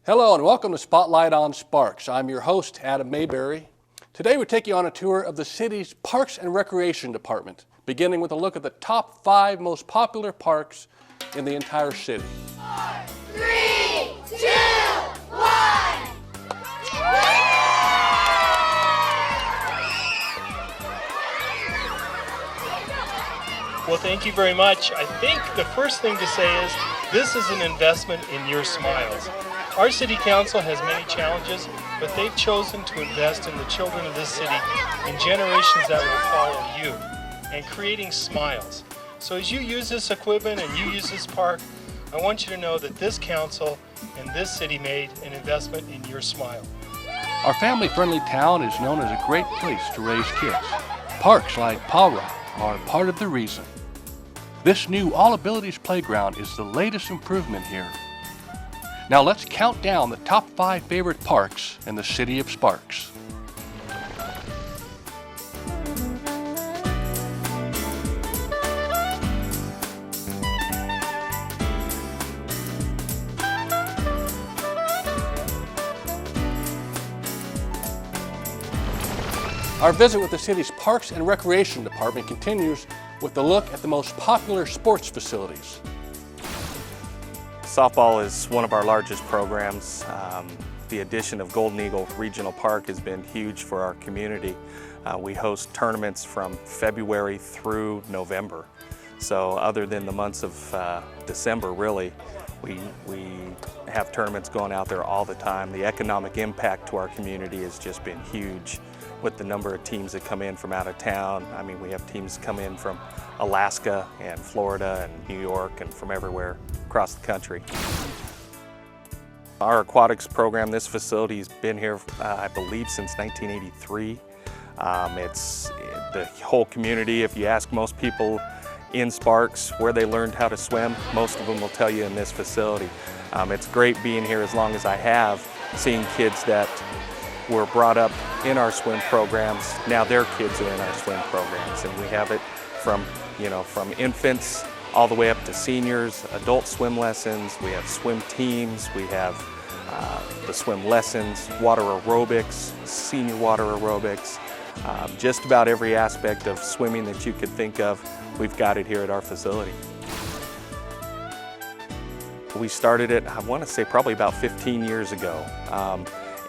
Hello and welcome to Spotlight on Sparks. I'm your host, Adam Mayberry. Today we take you on a tour of the city's Parks and Recreation Department, beginning with a look at the top 5 most popular parks in the entire city. 4, 3, 2, 1! Well, thank you very much. I think the first thing to say is this is an investment in your smiles. Our city council has many challenges, but they've chosen to invest in the children of this city in generations that will follow you and creating smiles. So as you use this equipment and you use this park, I want you to know that this council and this city made an investment in your smile. Our family-friendly town is known as a great place to raise kids. Parks like Paw Rock are part of the reason. This new All Abilities Playground is the latest improvement here. Now let's count down the top 5 favorite parks in the city of Sparks. Our visit with the city's Parks and Recreation Department continues with a look at the most popular sports facilities. Softball is one of our largest programs. The addition of Golden Eagle Regional Park has been huge for our community. We host tournaments from February through November. So other than the months of December, really, we have tournaments going out there all the time. The economic impact to our community has just been huge with the number of teams that come in from out of town. I mean, we have teams come in from Alaska and Florida and New York and from everywhere across the country. Our aquatics program, this facility has been here, I believe, since 1983. It's the whole community. If you ask most people in Sparks where they learned how to swim, most of them will tell you in this facility. It's great being here as long as I have, seeing kids that were brought up in our swim programs. Now their kids are in our swim programs, and we have it from infants all the way up to seniors, adult swim lessons. We have swim teams. We have the swim lessons, water aerobics, senior water aerobics. Just about every aspect of swimming that you could think of, we've got it here at our facility. We started it, I want to say, probably about 15 years ago.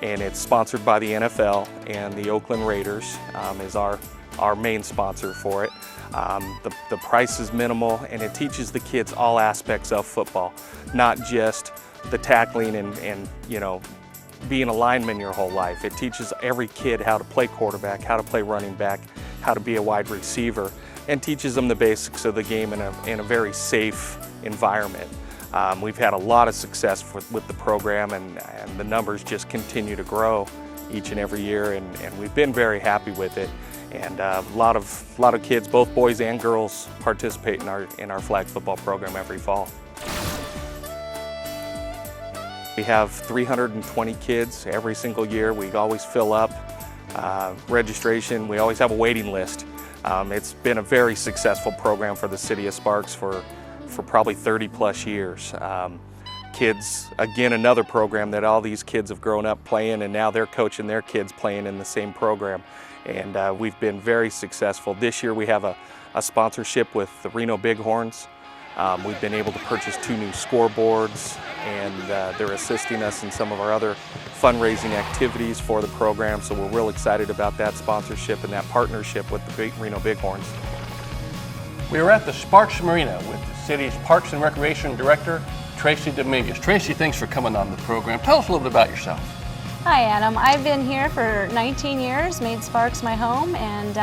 And it's sponsored by the NFL, and the Oakland Raiders is our main sponsor for it. The price is minimal, and it teaches the kids all aspects of football, not just the tackling and being a lineman your whole life. It teaches every kid how to play quarterback, how to play running back, how to be a wide receiver, and teaches them the basics of the game in a very safe environment. We've had a lot of success with the program, and the numbers just continue to grow each and every year, and we've been very happy with it. And a lot of kids, both boys and girls, participate in our flag football program every fall. We have 320 kids every single year. We always fill up registration. We always have a waiting list. It's been a very successful program for the city of Sparks for probably 30 plus years. Kids, again, another program that all these kids have grown up playing, and now they're coaching their kids playing in the same program. And we've been very successful. This year we have a sponsorship with the Reno Bighorns. We've been able to purchase 2 new scoreboards, and they're assisting us in some of our other fundraising activities for the program. So we're real excited about that sponsorship and that partnership with the Reno Bighorns. We are at the Sparks Marina with the city's Parks and Recreation Director, Tracy Dominguez. Tracy, thanks for coming on the program. Tell us a little bit about yourself. Hi, Adam. I've been here for 19 years, made Sparks my home, and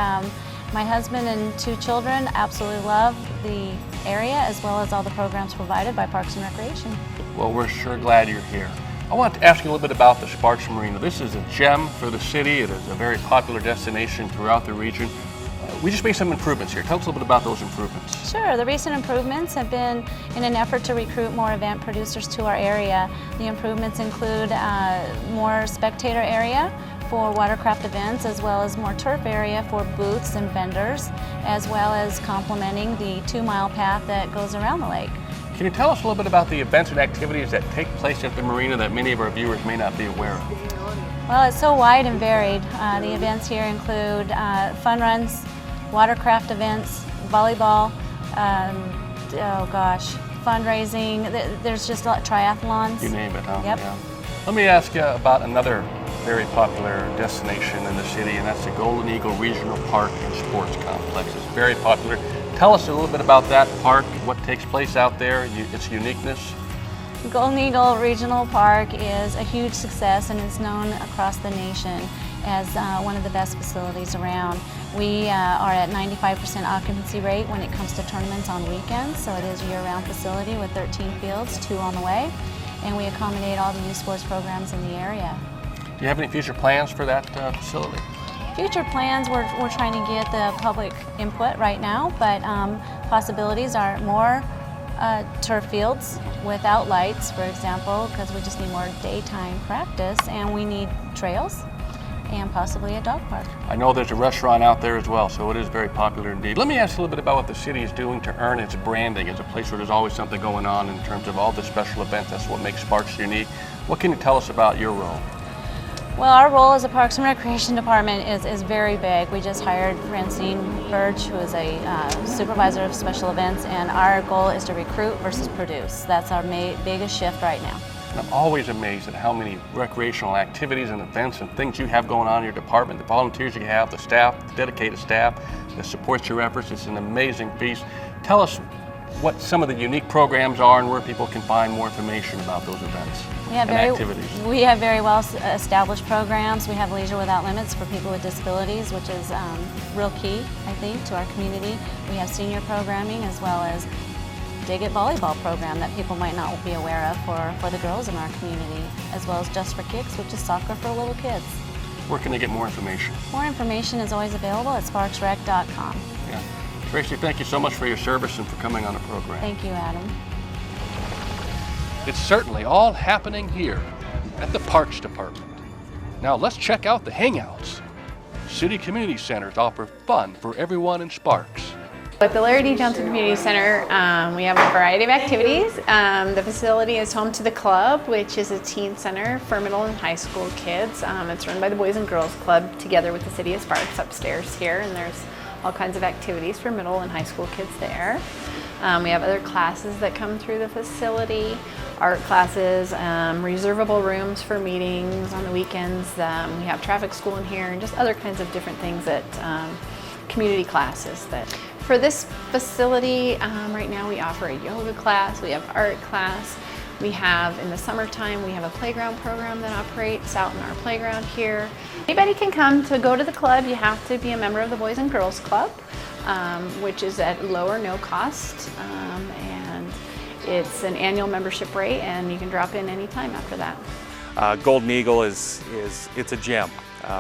my husband and 2 children absolutely love the area as well as all the programs provided by Parks and Recreation. Well, we're sure glad you're here. I want to ask you a little bit about the Sparks Marina. This is a gem for the city. It is a very popular destination throughout the region. We just made some improvements here. Tell us a little bit about those improvements. Sure. The recent improvements have been in an effort to recruit more event producers to our area. The improvements include more spectator area for watercraft events, as well as more turf area for booths and vendors, as well as complementing the 2-mile path that goes around the lake. Can you tell us a little bit about the events and activities that take place at the marina that many of our viewers may not be aware of? Well, it's so wide and varied. The events here include fun runs, watercraft events, volleyball, fundraising. There's just a lot of triathlons. You name it, huh? Yep. Yeah. Let me ask you about another very popular destination in the city, and that's the Golden Eagle Regional Park and Sports Complex. It's very popular. Tell us a little bit about that park, what takes place out there, its uniqueness. Golden Eagle Regional Park is a huge success and is known across the nation as one of the best facilities around. We are at 95% occupancy rate when it comes to tournaments on weekends, so it is a year-round facility with 13 fields, 2 on the way, and we accommodate all the youth sports programs in the area. Do you have any future plans for that facility? Future plans, we're trying to get the public input right now, but possibilities are more turf fields without lights, for example, because we just need more daytime practice, and we need trails and possibly a dog park. I know there's a restaurant out there as well, so it is very popular indeed. Let me ask you a little bit about what the city is doing to earn its branding as a place where there's always something going on in terms of all the special events. That's what makes Sparks unique. What can you tell us about your role? Well, our role as a Parks and Recreation Department is very big. We just hired Francine Burge, who is a supervisor of special events, and our goal is to recruit versus produce. That's our biggest shift right now. And I'm always amazed at how many recreational activities and events and things you have going on in your department, the volunteers you have, the staff, the dedicated staff that supports your efforts. It's an amazing piece. Tell us what some of the unique programs are and where people can find more information about those events and activities. We have very well established programs. We have Leisure Without Limits for people with disabilities, which is real key, I think, to our community. We have senior programming as well as Dig It volleyball program that people might not be aware of for the girls in our community, as well as Just for Kicks, which is soccer for little kids. Where can they get more information? More information is always available at sparksrec.com. Yeah. Tracy, thank you so much for your service and for coming on the program. Thank you, Adam. It's certainly all happening here at the Parks Department. Now let's check out the hangouts. City community centers offer fun for everyone in Sparks. At the Larry D. Johnson Community Center, we have a variety of activities. The facility is home to the club, which is a teen center for middle and high school kids. It's run by the Boys and Girls Club together with the City of Sparks upstairs here, and there's all kinds of activities for middle and high school kids there. We have other classes that come through the facility, art classes, reservable rooms for meetings on the weekends. We have traffic school in here and just other kinds of different things that community classes. That for this facility, right now we offer a yoga class, we have art class, we have in the summertime we have a playground program that operates out in our playground here. Anybody can come to go to the club. You have to be a member of the Boys and Girls Club, which is at low or no cost, and it's an annual membership rate, and you can drop in anytime after that. Golden Eagle it's a gem.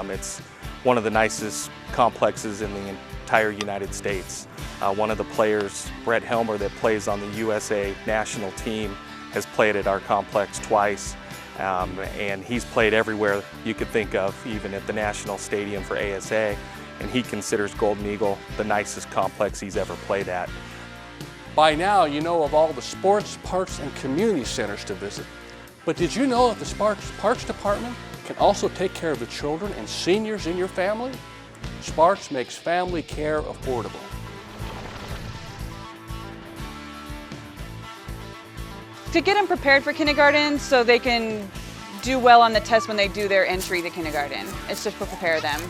It's one of the nicest complexes in the entire United States. One of the players, Brett Helmer, that plays on the USA national team, has played at our complex twice, and he's played everywhere you could think of, even at the National Stadium for ASA, and he considers Golden Eagle the nicest complex he's ever played at. By now, you know of all the sports, parks, and community centers to visit. But did you know that the Sparks Parks Department can also take care of the children and seniors in your family? Sparks makes family care affordable. To get them prepared for kindergarten so they can do well on the test when they do their entry to kindergarten. It's just to prepare them.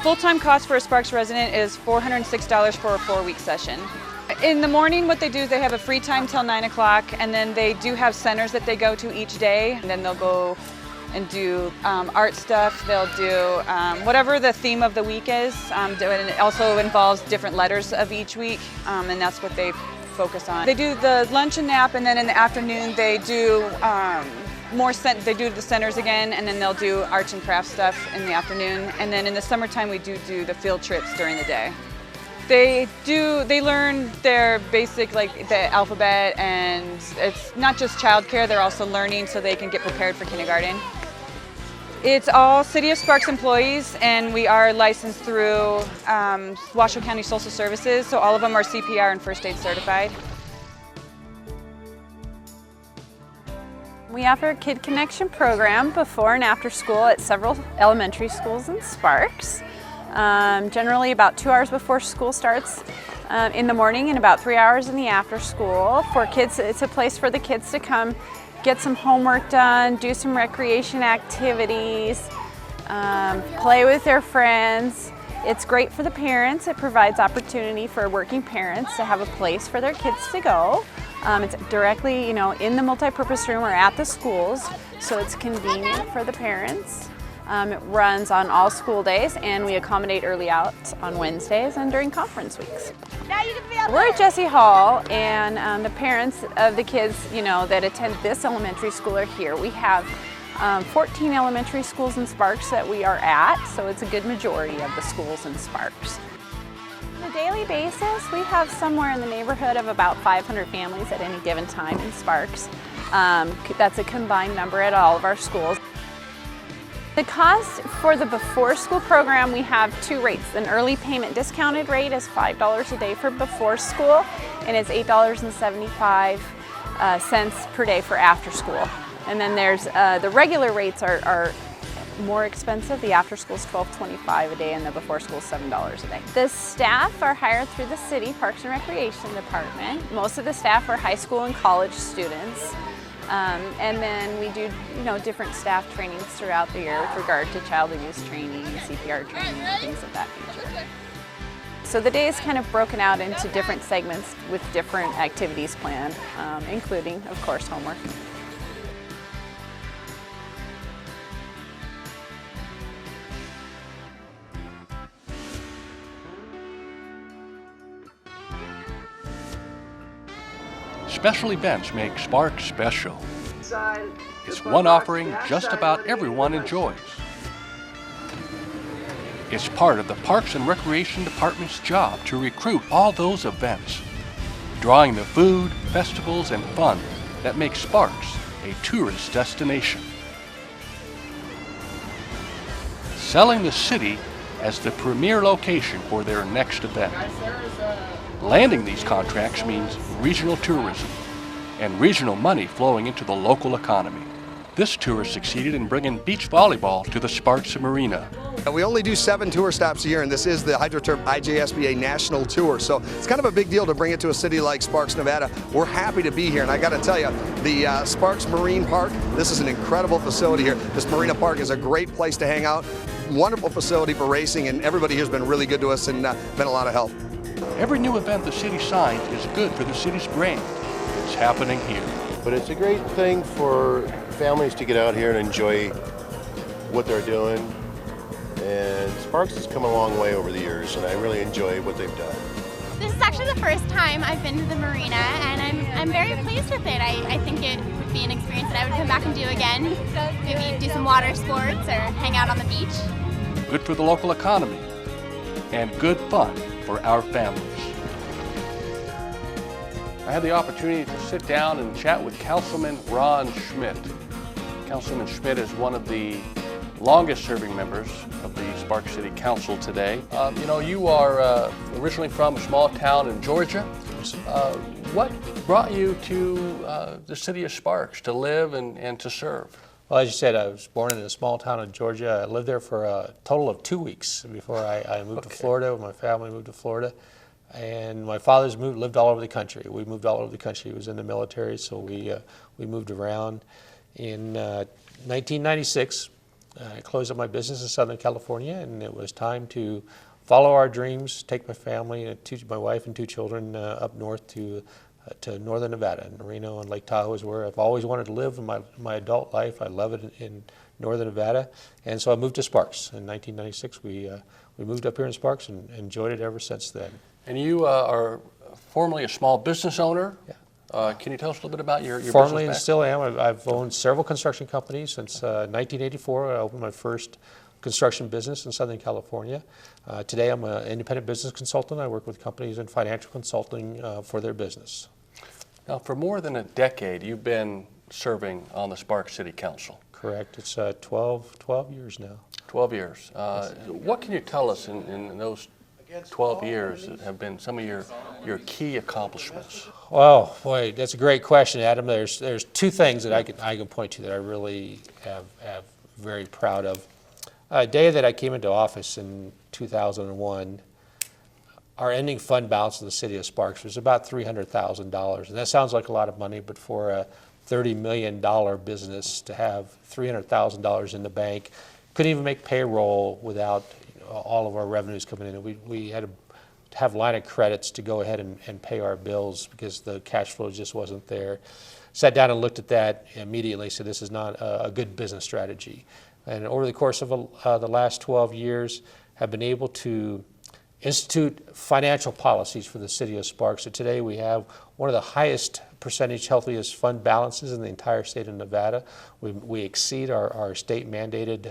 Full-time cost for a Sparks resident is $406 for a 4-week session. In the morning, what they do is they have a free time till 9 o'clock, and then they do have centers that they go to each day, and then they'll go and do art stuff. They'll do whatever the theme of the week is, and it also involves different letters of each week, and that's what they focus on. They do the lunch and nap, and then in the afternoon they do they do the centers again, and then they'll do arts and crafts stuff in the afternoon, and then in the summertime we do the field trips during the day. They learn their basic, like the alphabet, and it's not just childcare, they're also learning so they can get prepared for kindergarten. It's all City of Sparks employees, and we are licensed through Washoe County Social Services, so all of them are CPR and first aid certified. We offer a Kid Connection program before and after school at several elementary schools in Sparks. Generally about 2 hours before school starts in the morning and about 3 hours in the after school. For kids, it's a place for the kids to come get some homework done, do some recreation activities, play with their friends. It's great for the parents. It provides opportunity for working parents to have a place for their kids to go. It's directly, in the multipurpose room or at the schools, so it's convenient for the parents. It runs on all school days, and we accommodate early out on Wednesdays and during conference weeks. We're at Jesse Hall, and the parents of the kids, that attend this elementary school are here. We have 14 elementary schools in Sparks that we are at, so it's a good majority of the schools in Sparks. On a daily basis, we have somewhere in the neighborhood of about 500 families at any given time in Sparks. That's a combined number at all of our schools. The cost for the before school program, we have two rates. An early payment discounted rate is $5 a day for before school, and it's $8.75 per day for after school. And then there's the regular rates are more expensive. The after school is $12.25 a day and the before school is $7 a day. The staff are hired through the City Parks and Recreation Department. Most of the staff are high school and college students. And then we do, different staff trainings throughout the year with regard to child abuse training, CPR training, things of that nature. So the day is kind of broken out into different segments with different activities planned, including, of course, homework. Special events make Sparks special. It's one offering just about everyone enjoys. It's part of the Parks and Recreation Department's job to recruit all those events, drawing the food, festivals, and fun that make Sparks a tourist destination. Selling the city as the premier location for their next event. Landing these contracts means regional tourism and regional money flowing into the local economy. This tour succeeded in bringing beach volleyball to the Sparks Marina. We only do 7 tour stops a year, and this is the HydroTurf IJSBA National Tour, so it's kind of a big deal to bring it to a city like Sparks, Nevada. We're happy to be here, and I got to tell you, the Sparks Marine Park, this is an incredible facility here. This Marina Park is a great place to hang out, wonderful facility for racing, and everybody here has been really good to us and been a lot of help. Every new event the city signs is good for the city's brand. It's happening here. But it's a great thing for families to get out here and enjoy what they're doing. And Sparks has come a long way over the years, and I really enjoy what they've done. This is actually the first time I've been to the marina, and I'm very pleased with it. I think it would be an experience that I would come back and do again. Maybe do some water sports or hang out on the beach. Good for the local economy and good fun for our families. I had the opportunity to sit down and chat with Councilman Ron Schmidt. Councilman Schmidt is one of the longest serving members of the Sparks City Council today. You are originally from a small town in Georgia. What brought you to the city of Sparks to live and to serve? Well, as you said, I was born in a small town in Georgia. I lived there for a total of 2 weeks before I moved to Florida. My family moved to Florida. And my father's lived all over the country. We moved all over the country. He was in the military, so we moved around. In 1996, I closed up my business in Southern California, and it was time to follow our dreams, take my family, my wife and 2 children up north to northern Nevada. And Reno and Lake Tahoe is where I've always wanted to live in my adult life. I love it in northern Nevada. And so I moved to Sparks. In 1996, we moved up here in Sparks and enjoyed it ever since then. And you are formerly a small business owner. Yeah. Can you tell us a little bit about your Formerly business? And still am. I've owned several construction companies since 1984. I opened my first construction business in Southern California. Today I'm an independent business consultant. I work with companies in financial consulting for their business. Now, for more than a decade, you've been serving on the Sparks City Council. Correct. It's 12 years now. 12 years. What can you tell us in those 12 years that have been some of your key accomplishments? Well, boy, that's a great question, Adam. There's two things that I can point to that I really have very proud of. The day that I came into office in 2001, our ending fund balance in the city of Sparks was about $300,000. And that sounds like a lot of money, but for a $30 million business to have $300,000 in the bank, couldn't even make payroll without all of our revenues coming in. We had to have line of credits to go ahead and pay our bills because the cash flow just wasn't there. Sat down and looked at that immediately, said this is not a good business strategy. And over the course of the last 12 years, have been able to institute financial policies for the city of Sparks. So today we have one of the highest percentage healthiest fund balances in the entire state of Nevada. We exceed our state mandated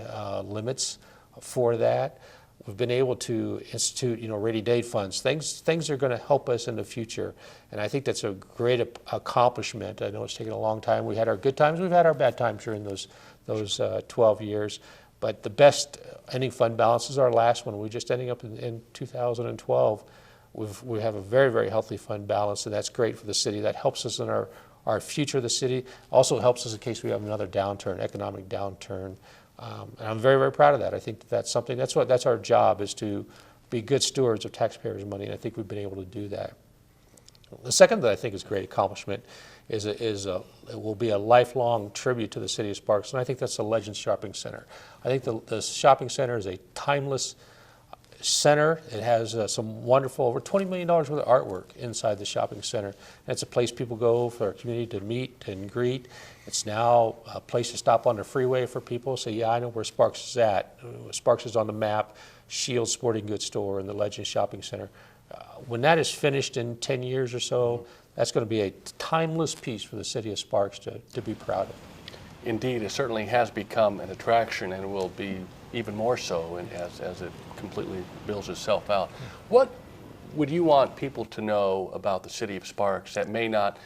limits for that. We've been able to institute, rainy day funds. Things are going to help us in the future, and I think that's a great accomplishment. I know it's taken a long time. We had our good times, we've had our bad times during those 12 years. But the best ending fund balance is our last one. We're just ending up in 2012. We have a very, very healthy fund balance, and that's great for the city. That helps us in our future of the city. Also helps us in case we have another downturn, economic downturn. And I'm very, very proud of that. I think that's something, that's our job, is to be good stewards of taxpayers' money, and I think we've been able to do that. The second that I think is a great accomplishment it will be a lifelong tribute to the city of Sparks, and I think that's the Legends Shopping Center. I think the shopping center is a timeless center. It has some wonderful, over $20 million worth of artwork inside the shopping center. And it's a place people go for our community to meet and greet. It's now a place to stop on the freeway for people. Say, yeah, I know where Sparks is at. Sparks is on the map, Shields Sporting Goods Store and the Legends Shopping Center. When that is finished in 10 years or so, that's going to be a timeless piece for the city of Sparks to be proud of. Indeed, it certainly has become an attraction and will be even more so as it completely builds itself out. What would you want people to know about the city of Sparks that may not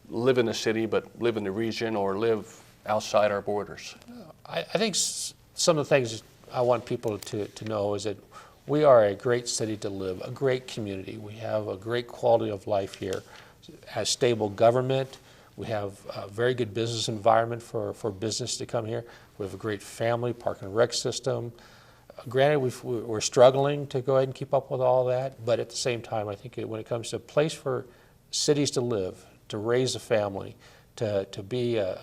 live in the city but live in the region or live outside our borders? I think some of the things I want people to know is that we are a great city to live, a great community. We have a great quality of life here, has stable government. We have a very good business environment for business to come here. We have a great family park and rec system. Granted, we're struggling to go ahead and keep up with all that, but at the same time, I think when it comes to a place for cities to live, to raise a family, to be a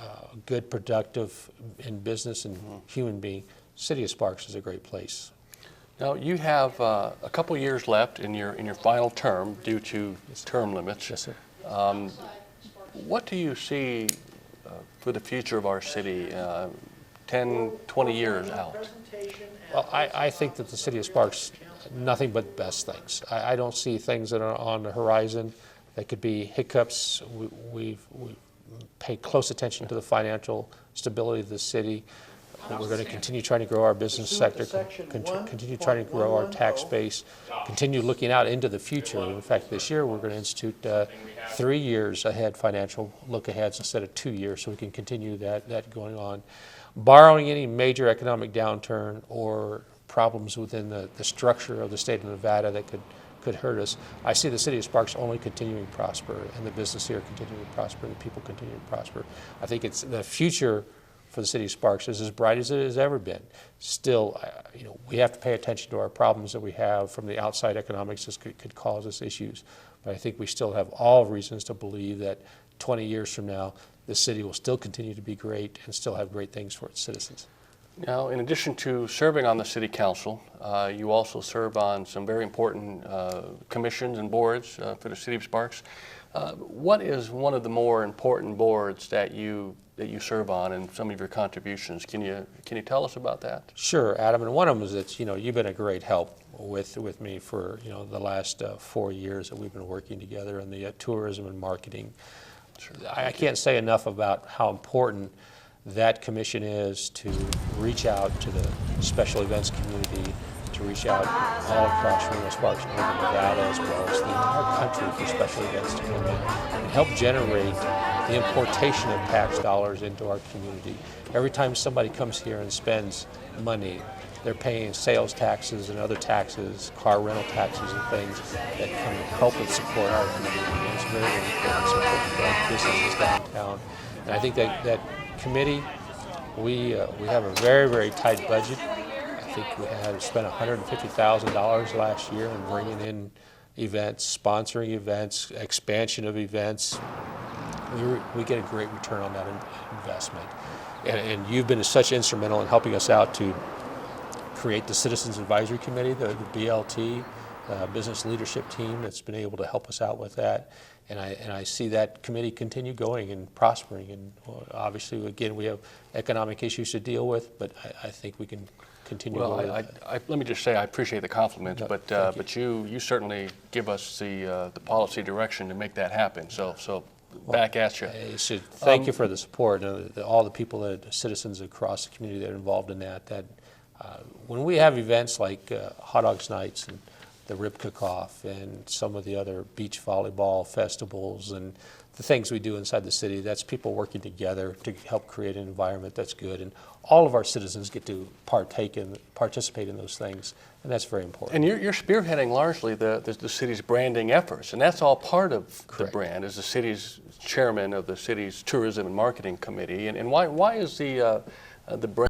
good, productive in business and human being, City of Sparks is a great place. Now, you have a couple years left in your final term due to term limits. Yes, sir. What do you see for the future of our city 10, 20 years out? Well, I think that the City of Sparks, nothing but best things. I don't see things that are on the horizon that could be hiccups. We pay close attention to the financial stability of the city. We're going to continue trying to grow our business sector, continue trying to grow our tax base, continue looking out into the future. In fact, this year we're going to institute 3 years ahead financial look-aheads instead of 2 years, so we can continue that going on. Borrowing any major economic downturn or problems within the structure of the state of Nevada that could hurt us, I see the City of Sparks only continuing to prosper, and the business here continuing to prosper, and the people continuing to prosper. I think it's the future for the City of Sparks is as bright as it has ever been. Still, we have to pay attention to our problems that we have from the outside economics that could cause us issues. But I think we still have all reasons to believe that 20 years from now, the city will still continue to be great and still have great things for its citizens. Now, in addition to serving on the City Council, you also serve on some very important commissions and boards for the City of Sparks. What is one of the more important boards that you serve on and some of your contributions? Can you tell us about that? Sure, Adam. And one of them is that you've been a great help with me for the last 4 years that we've been working together in the tourism and marketing. Sure. I can't say enough about how important that commission is to reach out to the special events community, to reach out all across Reno, Sparks, Northern Nevada, as well as the entire country for special events to come in and help generate the importation of tax dollars into our community. Every time somebody comes here and spends money, they're paying sales taxes and other taxes, car rental taxes and things that can help and support our community. And it's very, very important to support our businesses downtown. And I think that committee, we have a very, very tight budget. I think we have spent $150,000 last year in bringing in events, sponsoring events, expansion of events. We get a great return on that investment. And you've been such instrumental in helping us out to create the Citizens Advisory Committee, the BLT, business leadership team that's been able to help us out with that. And I see that committee continue going and prospering. And obviously, again, we have economic issues to deal with, but I think we can continue going. Let me just say I appreciate the compliments, No, but you certainly give us the policy direction to make that happen. So back at you. I should thank you for the support, all the people, citizens across the community that are involved in that. When we have events like Hot Dogs Nights and the Rib Cook-Off and some of the other beach volleyball festivals and the things we do inside the city, that's people working together to help create an environment that's good. And all of our citizens get to participate in those things, and that's very important. And you're spearheading largely the city's branding efforts, and that's all part of Correct. the brand as the city's chairman of the city's tourism and marketing committee. And why is the brand